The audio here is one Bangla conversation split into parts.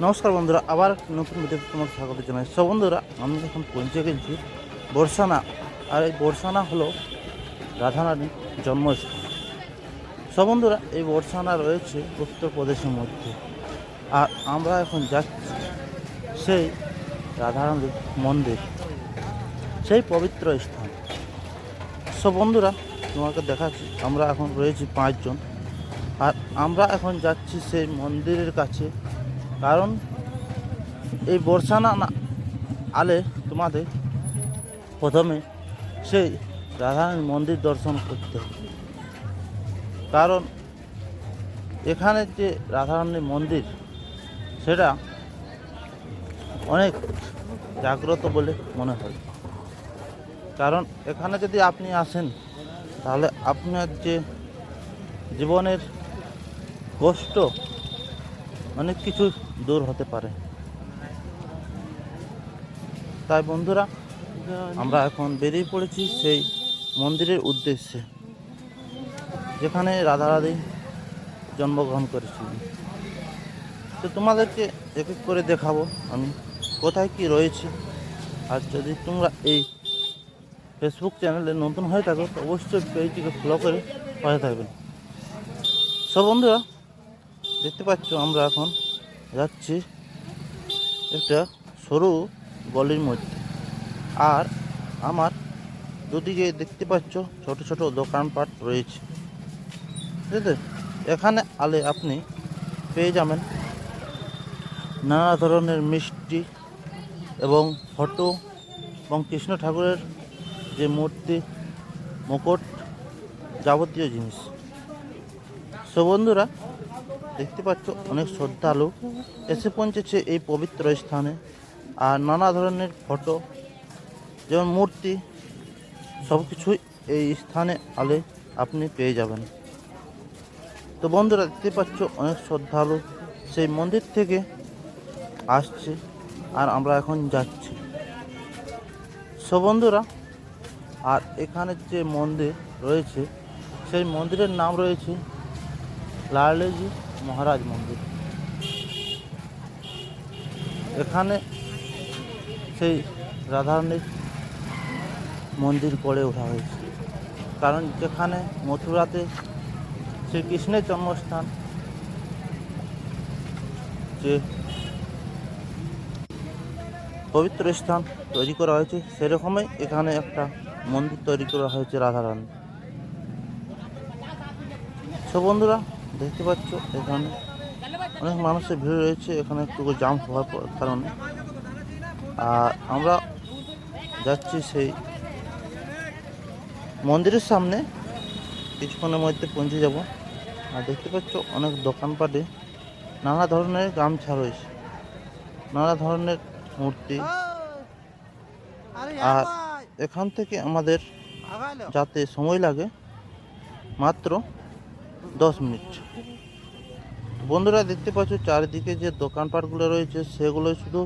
নমস্কার বন্ধুরা, আবার নতুন ভিডিওতে তোমাকে স্বাগত জানাই। সব বন্ধুরা, আমি এখন পৌঁছে গেছি বর্ষানা। আর এই বর্ষানা হলো রাধারানীর জন্মস্থান। সব বন্ধুরা, এই বর্ষানা রয়েছে উত্তরপ্রদেশের মধ্যে। আর আমরা এখন যাচ্ছি সেই রাধারানীর মন্দির, সেই পবিত্র স্থান। সব বন্ধুরা, তোমাকে দেখাচ্ছি, আমরা এখন রয়েছি 5 জন। আর আমরা এখন যাচ্ছি সেই মন্দিরের কাছে, কারণ এই বর্ষানা আলে তোমাদের প্রথমে সেই রাধারানীর মন্দির দর্শন করতে হবে। কারণ এখানে যে রাধারানীর মন্দির, সেটা অনেক জাগ্রত বলে মনে হয়। কারণ এখানে যদি আপনি আসেন, তাহলে আপনার যে জীবনের কষ্ট অনেক কিছু দূর হতে পারে। তাই বন্ধুরা, আমরা এখন বেরিয়ে পড়েছি সেই মন্দিরের উদ্দেশ্যে, যেখানে রাধারানী জন্মগ্রহণ করেছিলেন। তো তোমাদেরকে এক এক করে দেখাবো আমি কোথায় কি রয়েছে। আর যদি তোমরা এই ফেসবুক চ্যানেলে নতুন হয়ে থাকো, তো অবশ্যই পেজটিকে ফলো করে পাশে থাকবেন। সব বন্ধুরা, দেখতে পাচ্ছ আমরা এখন যাচ্ছি একটা সরু গলির মধ্যে। আর আমার দুদিকে দেখতে পাচ্ছ ছোট ছোট দোকানপাট রয়েছে। ঠিক আছে, এখানে আলে আপনি পেয়ে যাবেন নানা ধরনের মিষ্টি এবং ফটো এবং কৃষ্ণ ঠাকুরের যে মূর্তি, মুকুট, যাবতীয় জিনিস। সো বন্ধুরা, দেখতে পাচ্ছ অনেক শ্রদ্ধালু এসে পৌঁছেছে এই পবিত্র স্থানে। আর নানা ধরনের ফটো, যেমন মূর্তি, সব কিছুই এই স্থানে আলে আপনি পেয়ে যাবেন। তো বন্ধুরা, দেখতে পাচ্ছ অনেক শ্রদ্ধালু সেই মন্দির থেকে আসছে, আর আমরা এখন যাচ্ছি। সো বন্ধুরা, আর এখানে যে মন্দির রয়েছে, সেই মন্দিরের নাম রয়েছে লালজি মহারাজ মন্দির। এখানে সেই রাধারানীর মন্দির গড়ে ওঠা হয়েছে, কারণ যেখানে মথুরাতে শ্রীকৃষ্ণের জন্মস্থান, যে পবিত্র স্থান তৈরি করা হয়েছে, সেরকমই এখানে একটা মন্দির তৈরি করা হয়েছে রাধারানী। সব বন্ধুরা, দেখতে পাচ্ছ এখানে অনেক মানুষের ভিড় রয়েছে, এখানে একটু জাম হওয়ার কারণে। আর আমরা যাচ্ছি সেই মন্দিরের সামনে, কিছুক্ষণের মধ্যে পৌঁছে যাব। আর দেখতে পাচ্ছ অনেক দোকানপাটে নানা ধরনের গামছা রয়েছে, নানা ধরনের মূর্তি। আর এখান থেকে আমাদের যাতে সময় লাগে মাত্র 10 মিনিট। বন্ধুরা, দেখতে পাচ্ছ চারিদিকে যে দোকানপাটগুলো রয়েছে, সেগুলো শুধু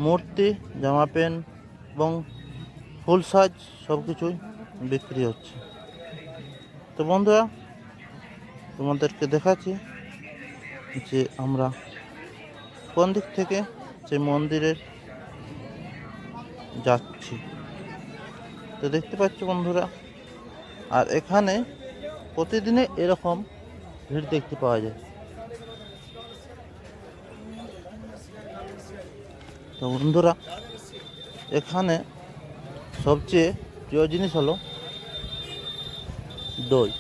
মূর্তি, জামা প্যান্ট এবং ফুল সাজ সব কিছুই বিক্রি হচ্ছে। তো বন্ধুরা, তোমাদেরকে দেখাচ্ছি যে আমরা কোন দিক থেকে সেই মন্দিরে যাচ্ছি। তো দেখতে পাচ্ছ বন্ধুরা, আর এখানে প্রতিদিনে এরকম ভিড় দেখতে পাওয়া যায়। তো বন্ধুরা, এখানে সবচেয়ে প্রিয় জিনিস হলো দই।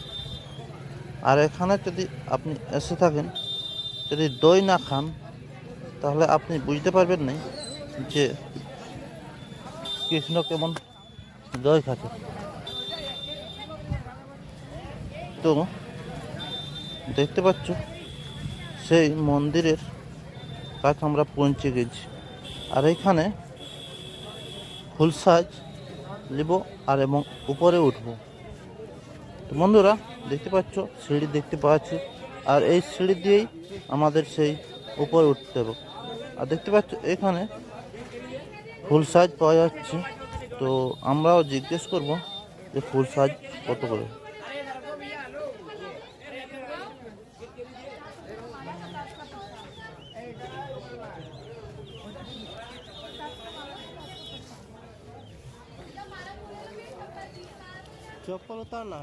আর এখানে যদি আপনি এসে থাকেন, যদি দই না খান, তাহলে আপনি বুঝতে পারবেন না যে কৃষ্ণ কেমন দই খাচ্ছে। তো দেখতে পাচ্ছ সেই মন্দিরের কাছে আমরা পৌঁছে গেছি। আর এখানে ফুল সাজ নেব আর এবং উপরে উঠব। তো বন্ধুরা, দেখতে পাচ্ছ সিঁড়ি দেখতে পাচ্ছি, আর এই সিঁড়ি দিয়েই আমাদের সেই উপরে উঠতে হবে। আর দেখতে পাচ্ছ এখানে ফুল সাজ পাওয়া যাচ্ছে। তো আমরাও জিজ্ঞেস করব যে ফুল সাজ কত করে। সফলতা না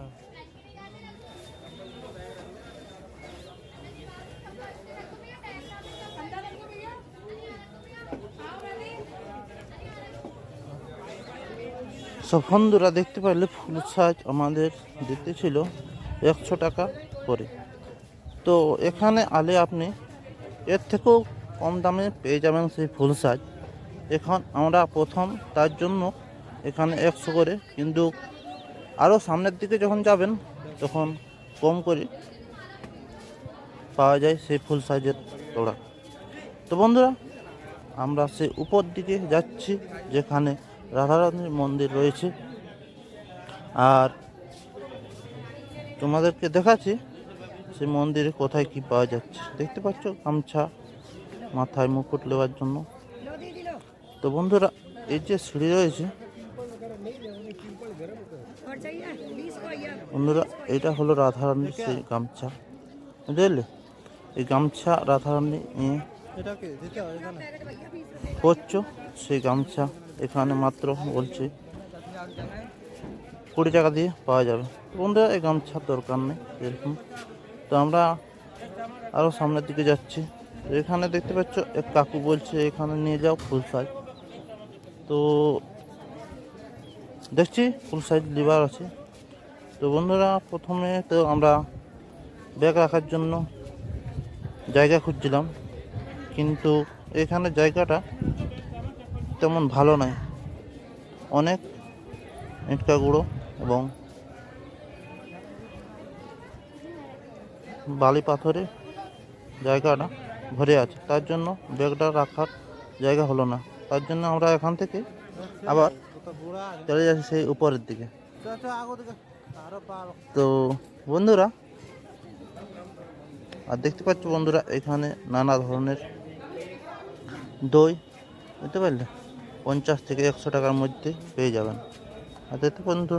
সব বন্ধুরা দেখতে পারলে ফুল সাইজ আমাদের দিতে ছিল 100 টাকা করে। তো এখানে আলে আপনি এর থেকেও কম দামে পেয়ে যাবেন সেই ফুল সাইজ। এখন আমরা প্রথম তার জন্য এখানে 100 করে, কিন্তু আরও সামনের দিকে যখন যাবেন তখন কম করে পাওয়া যায় সেই ফুল সাইজের তোড়া। তো বন্ধুরা আমরা সেই উপর দিকে যাচ্ছি যেখানে রাধারানীর মন্দির রয়েছে, আর তোমাদেরকে দেখাচ্ছি সেই মন্দিরে কোথায় কি পাওয়া যাচ্ছে। দেখতে পাচ্ছ গামছা, মাথায় মুকুট নেওয়ার জন্য। তো বন্ধুরা এই যে সিঁড়ি রয়েছে বন্ধুরা, এটা হলো রাধারানীর সেই গামছা, বুঝলে? এই গামছা রাধারানী করছো, সেই গামছা এখানে মাত্র বলছে 20 টাকা দিয়ে পাওয়া যাবে। বন্ধুরা এই গামছার দরকার নেই এরকম। তো আমরা আরও সামনের দিকে যাচ্ছি। এখানে দেখতে পাচ্ছ এক কাকু বলছে এখানে নিয়ে যাও ফুল সাইজ। তো দেখছি ফুল সাইজ লিভার আছে। তো বন্ধুরা প্রথমে তো আমরা ব্যাগ রাখার জন্য জায়গা খুঁজছিলাম, কিন্তু এখানে জায়গাটা তেমন ভালো নয়, অনেক ইটকা গুঁড়ো এবং বালি পাথরে জায়গাটা ভরে আছে, তার জন্য ব্যাগটা রাখার জায়গা হলো না। তার জন্য আমরা এখান থেকে আবার চলে যাচ্ছি সেই উপরের দিকে। তো বন্ধুরা আর দেখতে পাচ্ছ বন্ধুরা এখানে নানা ধরনের দই, বুঝতে পারলে, 50 থেকে 100 টাকার মধ্যে পেয়ে যাবেন। আর দেখতে বন্ধু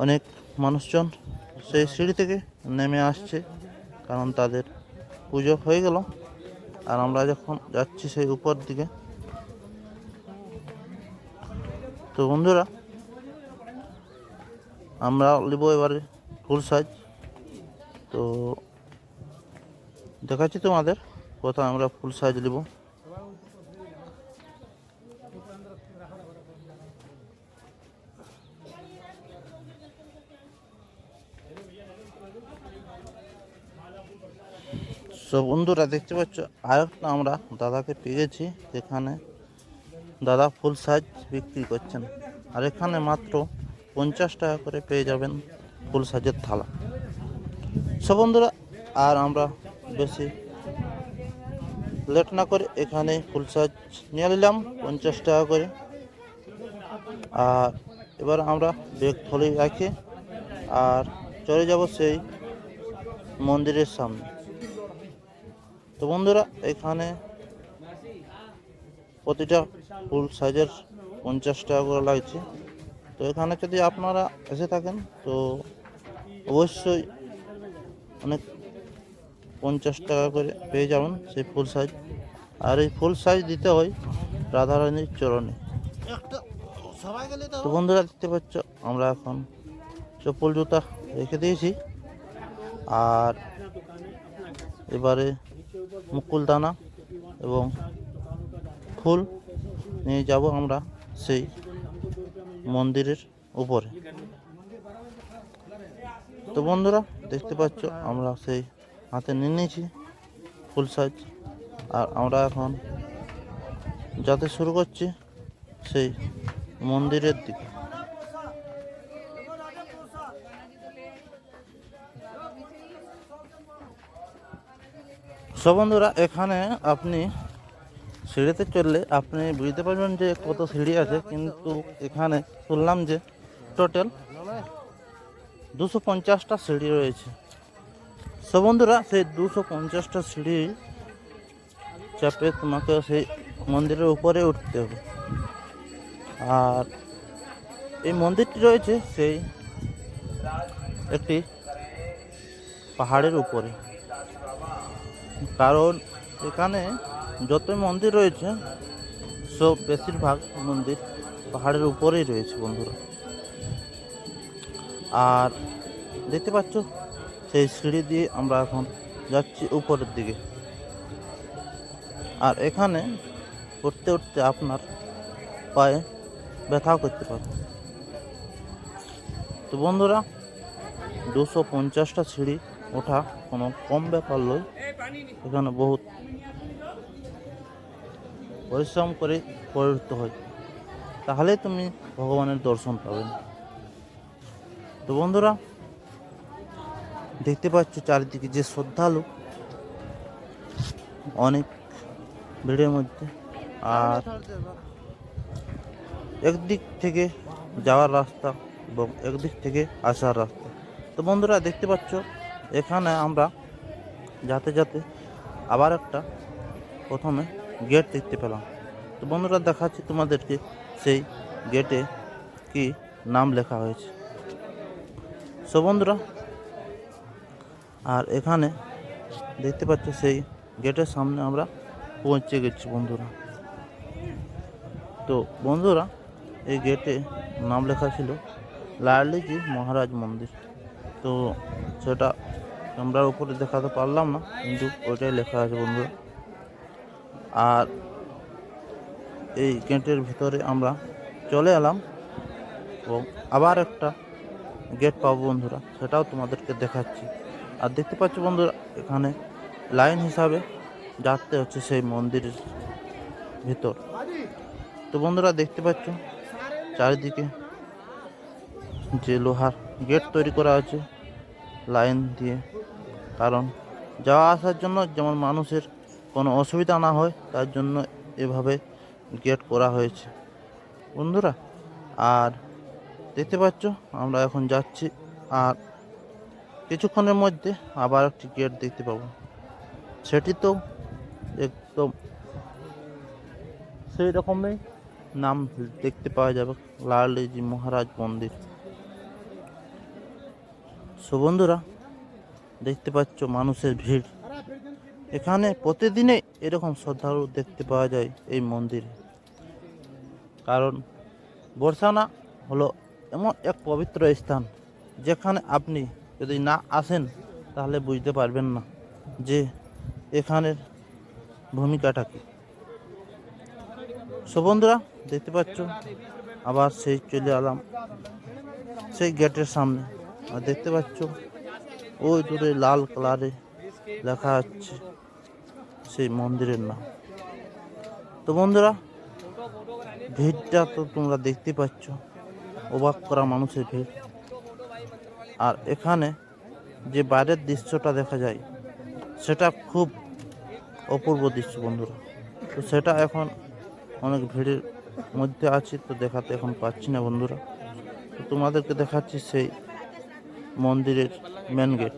অনেক মানুষজন সেই সিঁড়ি থেকে নেমে আসছে, কারণ তাদের পুজো হয়ে গেল। আর আমরা যখন যাচ্ছি সেই উপর দিকে, তো বন্ধুরা আমরা নেব এবারে ফুল সাইজ। তো দেখাচ্ছি তোমাদের কোথায় আমরা ফুল সাইজ নেব। সব বন্ধুরা দেখতে পাচ্ছ আরেকটা আমরা দাদাকে পেয়েছি, যেখানে দাদা ফুল সাইজ বিক্রি করছেন। আর এখানে মাত্র 50 টাকা করে পেয়ে যাবেন ফুল সাইজের থালা। সব বন্ধুরা আর আমরা বেশি লেট না করে এখানে ফুল সাইজ নিয়ে নিলাম 50 টাকা করে। আর এবার আমরা ব্যাগ থলে রাখি আর চলে যাব সেই মন্দিরের সামনে। তো বন্ধুরা এখানে প্রতিটা ফুল সাইজের 50 টাকা করে লাগছে। তো এখানে যদি আপনারা এসে থাকেন তো অবশ্যই অনেক 50 টাকা করে পেয়ে যাবেন সেই ফুল সাইজ। আর এই ফুল সাইজ দিতে হয় রাধারানীর চরণে। তো বন্ধুরা দেখতে পাচ্ছ আমরা এখন চপ্পল জুতা রেখে দিয়েছি, আর এবারে মুকুলদানা এবং ফুল নিয়ে যাব আমরা সেই মন্দিরের উপরে। তো বন্ধুরা দেখতে পাচ্ছ আমরা সেই হাতে নিয়ে নিয়েছি ফুল সাইজ, আর আমরা এখন যেতে শুরু করছি সেই মন্দিরের দিকে। সব বন্ধুরা এখানে আপনি সিঁড়িতে চললে আপনি বুঝতে পারবেন যে কত সিঁড়ি আছে, কিন্তু এখানে শুনলাম যে টোটাল 250টা সিঁড়ি রয়েছে। সব বন্ধুরা সেই 250টা সিঁড়ি চাপে তোমাকে সেই মন্দিরের উপরে উঠতে হবে। আর এই মন্দিরটি রয়েছে সেই একটি পাহাড়ের উপরে, কারণ এখানে যত মন্দির রয়েছে সব বেশিরভাগ মন্দির পাহাড়ের উপরেই রয়েছে বন্ধুরা। আর দেখতে পাচ্ছ সেই সিঁড়ি দিয়ে আমরা এখন যাচ্ছি উপরের দিকে। আর এখানে উঠতে উঠতে আপনার পায়ে ব্যথাও করতে পারে। তো বন্ধুরা, 250টা সিঁড়ি ওঠা কোনো কম ব্যাপার নয়। এখানে বহুত পরিশ্রম করে উঠতে হয়, তাহলে তুমি ভগবানের দর্শন পাবেন। তো বন্ধুরা, দেখতে পাচ্ছ চারিদিকে যে শ্রদ্ধালু, অনেক ভিড়ের মধ্যে। আর একদিক থেকে যাওয়ার রাস্তা এবং একদিক থেকে আসার রাস্তা। তো বন্ধুরা, দেখতে পাচ্ছ এখানে আমরা যাতে যাতে আবার একটা প্রথমে গেট দেখতে পেলাম। তো বন্ধুরা, দেখাচ্ছি তোমাদেরকে সেই গেটে কি নাম লেখা হয়েছে। সো বন্ধুরা, আর এখানে দেখতে পাচ্ছ সেই গেটের সামনে আমরা পৌঁছে গেছি বন্ধুরা। তো বন্ধুরা, এই গেটে নাম লেখা ছিল লালজি মহারাজ মন্দির। তো সেটা ক্যামেরার উপরে দেখাতে পারলাম না, কিন্তু ওইটাই লেখা আছে বন্ধুরা। আর এই গেটের ভিতরে আমরা চলে এলাম এবং আবার একটা গেট পাবো বন্ধুরা, সেটাও তোমাদেরকে দেখাচ্ছি। আর দেখতে পাচ্ছ বন্ধুরা, এখানে লাইন হিসাবে যাতে হচ্ছে সেই মন্দিরের ভিতর। তো বন্ধুরা, দেখতে পাচ্ছ চারিদিকে যে লোহার গেট তৈরি করা আছে লাইন দিয়ে, কারণ যাওয়া আসার জন্য যেমন মানুষের কোনো অসুবিধা না হয় তার জন্য এভাবে গেট করা হয়েছে বন্ধুরা। আর দেখতে পাচ্ছ আমরা এখন যাচ্ছি, আর কিছুক্ষণের মধ্যে আবার একটি গেট দেখতে পাবো। সেটি তো একদম সেই রকমই নাম দেখতে পাওয়া যাবে, লালজি মহারাজ মন্দির। সো বন্ধুরা, দেখতে পাচ্ছ মানুষের ভিড়। এখানে প্রতিদিনে এরকম শ্রদ্ধালু দেখতে পাওয়া যায় এই মন্দিরে, কারণ বর্ষানা হলো এমন এক পবিত্র স্থান যেখানে আপনি যদি না আসেন তাহলে বুঝতে পারবেন না যে এখানের ভূমিকাটা কী। সো বন্ধুরা, দেখতে পাচ্ছ আবার সেই চলে এলাম সেই গেটের সামনে। আর দেখতে পাচ্ছ ওই দূরে লাল কালারে লেখা আছে সেই মন্দিরের নাম। তো বন্ধুরা, ভিড়টা তো তোমরা দেখতে পাচ্ছ, অবাক করা মানুষের ভিড়। আর এখানে যে বাইরের দৃশ্যটা দেখা যায় সেটা খুব অপূর্ব দৃশ্য বন্ধুরা। তো সেটা এখন অনেক ভিড়ের মধ্যে আছি, তো দেখাতে এখন পাচ্ছি না বন্ধুরা। তো তোমাদেরকে দেখাচ্ছি সেই মন্দিরের মেন গেট।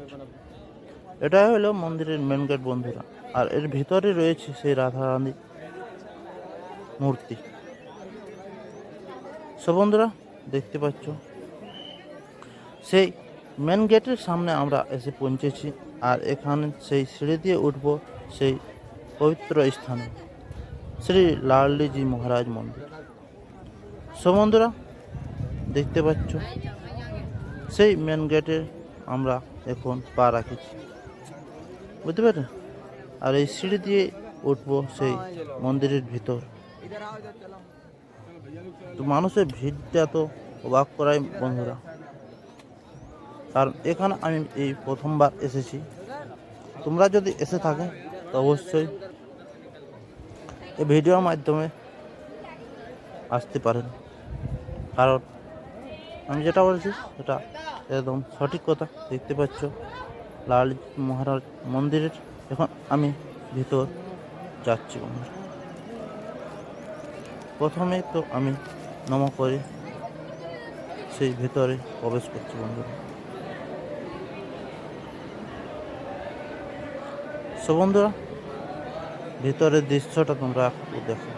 এটাই হলো মন্দিরের মেন গেট বন্ধুরা। আর এর ভিতরে রয়েছে সেই রাধারানী মূর্তি। সো বন্ধুরা, দেখতে পাচ্ছ সেই মেন গেটের সামনে আমরা এসে পৌঁছেছি। আর এখানে সেই সিঁড়ি দিয়ে উঠব সেই পবিত্র স্থানে, শ্রী লালজি মহারাজ মন্দির। সো বন্ধুরা, দেখতে পাচ্ছ সেই মেন গেটে আমরা এখন পা রাখেছি, বুঝতে পারলে। আর এই সিঁড়ি দিয়ে উঠবো সেই মন্দিরের ভিতর। তো মানুষের ভিড়টা তো অবাক করাই বন্ধুরা, কারণ এখানে আমি এই প্রথমবার এসেছি। তোমরা যদি এসে থাকে তো অবশ্যই এই ভিডিওর মাধ্যমে আসতে পারেন, কারণ আমি যেটা বলছি সেটা একদম সঠিক কথা। দেখতে পাচ্ছ লালজি মহারাজ মন্দিরের এখন আমি ভিতর যাচ্ছি বন্ধুরা। প্রথমে তো আমি নমঃ করে সেই ভিতরে প্রবেশ করছি বন্ধুরা। সো বন্ধুরা, ভিতরের দৃশ্যটা তোমরা একটু দেখো।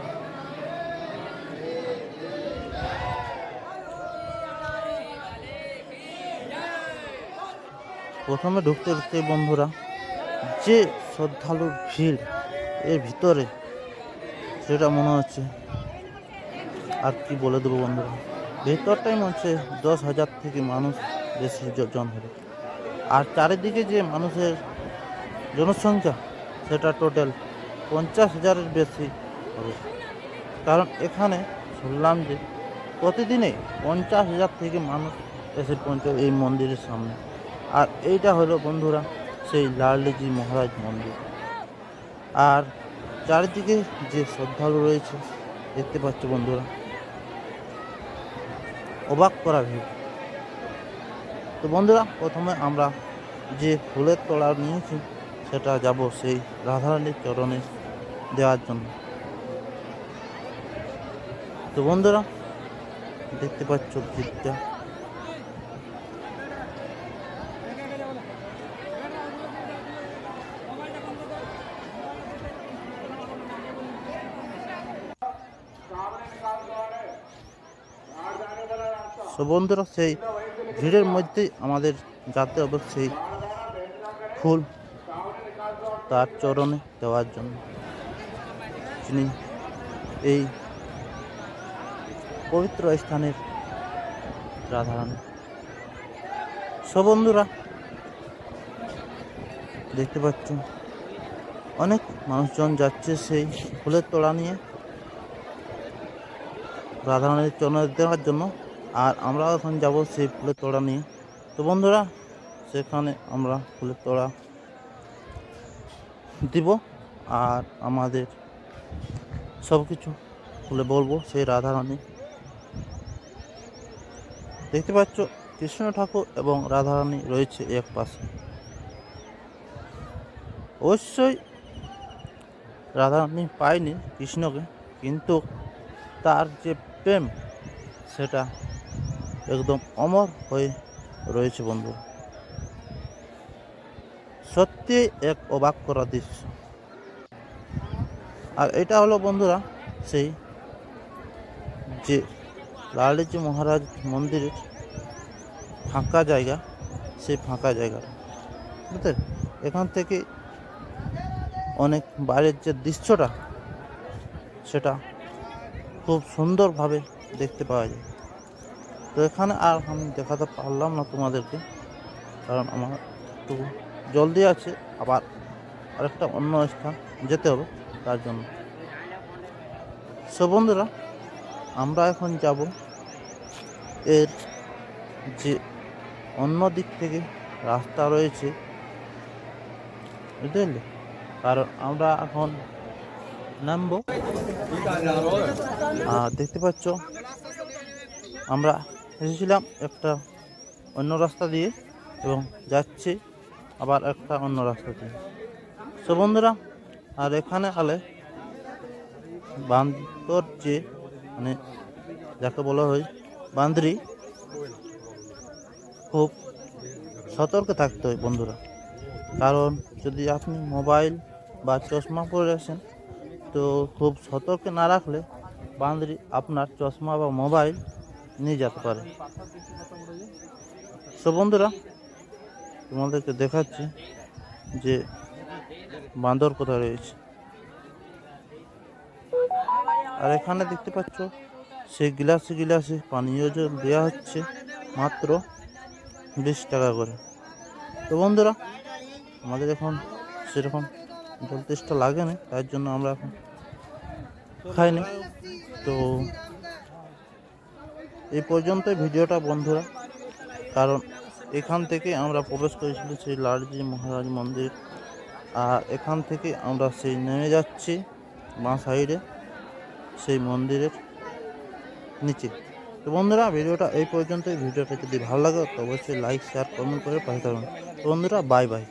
প্রথমে ঢুকতে ঢুকতে বন্ধুরা যে শ্রদ্ধালুর ভিড় এর ভিতরে, সেটা মনে হচ্ছে আর কি বলে দেবো বন্ধুরা। ভেতরটাই মনে হচ্ছে 10,000 থেকে মানুষ বেশি জন হবে। আর চারিদিকে যে মানুষের জনসংখ্যা সেটা টোটাল 50,000-এর বেশি হবে। কারণ এখানে শুনলাম যে প্রতিদিনে 50,000 থেকে মানুষ এসে পৌঁছে এই মন্দিরের সামনে। আর এইটা হলো বন্ধুরা সেই লালজি মহারাজ মন্দির। আর চারিদিকে যে শ্রদ্ধালু রয়েছে দেখতে পাচ্ছ বন্ধুরা, অবাক করা ভিড়। তো বন্ধুরা, প্রথমে আমরা যে ফুলের তোড়া নিয়েছি সেটা যাব সেই রাধারানীর চরণে দেওয়ার জন্য। তো বন্ধুরা দেখতে পাচ্ছ ভিড়টা। তো বন্ধুরা সেই ভিড়ের মধ্যেই আমাদের যেতে হবে সেই ফুল তার চরণে দেওয়ার জন্য, যিনি এই পবিত্র স্থানের রাধারানী। সো বন্ধুরা দেখতে পাচ্ছ অনেক মানুষজন যাচ্ছে সেই ফুলের তোড়া নিয়ে রাধারানীর চরণে দেওয়ার জন্য। আর আমরা এখন যাব সেই ফুলের তোড়া নিয়ে। তো বন্ধুরা সেখানে আমরা ফুলের তোড়া দিব আর আমাদের সব কিছু খুলে বলবো সেই রাধারানী। দেখতে পাচ্ছ কৃষ্ণ ঠাকুর এবং রাধারানী রয়েছে এক পাশে। অবশ্যই রাধারানী পায়নি কৃষ্ণকে, কিন্তু তার যে প্রেম সেটা একদম অমর হয়ে রয়েছে বন্ধু। সত্যি এক অবাক করা দৃশ্য। আর এটা হলো বন্ধুরা সেই যে লালজি মহারাজ মন্দিরের ফাঁকা জায়গা, সেই ফাঁকা জায়গাটা বুঝলেন। এখান থেকে অনেক বাইরের যে দৃশ্যটা সেটা খুব সুন্দরভাবে দেখতে পাওয়া যায়। তো এখানে আর আমি দেখাতে পারলাম না তোমাদেরকে, কারণ আমার একটু জলদি আছে, আবার আরেকটা অন্য স্থান যেতে হবে তার জন্য। সো বন্ধুরা আমরা এখন যাব এর যে অন্য দিক থেকে রাস্তা রয়েছে বুঝলে, কারণ আমরা এখন নামবো। দেখতে পাচ্ছ আমরা এসেছিলাম একটা অন্য রাস্তা দিয়ে এবং যাচ্ছি আবার একটা অন্য রাস্তা দিয়ে। তো বন্ধুরা আর এখানে আলে বান্দর যে মানে যাকে বলা হয় বান্দরি, খুব সতর্ক থাকতে হয় বন্ধুরা। কারণ যদি আপনি মোবাইল বা চশমা পরে আসেন তো খুব সতর্ক না রাখলে বান্দরি আপনার চশমা বা মোবাইল নিয়ে যেতে পারে। সো বন্ধুরা তোমাদেরকে দেখাচ্ছি যে বান্দর কোথায় রয়েছে। আর এখানে দেখতে পাচ্ছ সেই গিলাসে গিলাসে পানীয় জল দেওয়া হচ্ছে মাত্র 20 টাকা করে। তো বন্ধুরা আমাদের এখন সেরকম জল তেষ্টা লাগে না, তার জন্য আমরা এখন খাইনি। তো এই পর্যন্তই ভিডিওটা বন্ধুরা, কারণ এখান থেকে আমরা প্রবেশ করেছিলাম সেই লালজি মহারাজ মন্দির। আর এখান থেকে আমরা সেই নেমে যাচ্ছি বাঁ সাইডে সেই মন্দিরের নিচে। তো বন্ধুরা ভিডিওটা এই পর্যন্তই। ভিডিওটা যদি ভালো লাগে তো অবশ্যই লাইক শেয়ার কমেন্ট করে পাশে থাকুন। তো বন্ধুরা বাই বাই।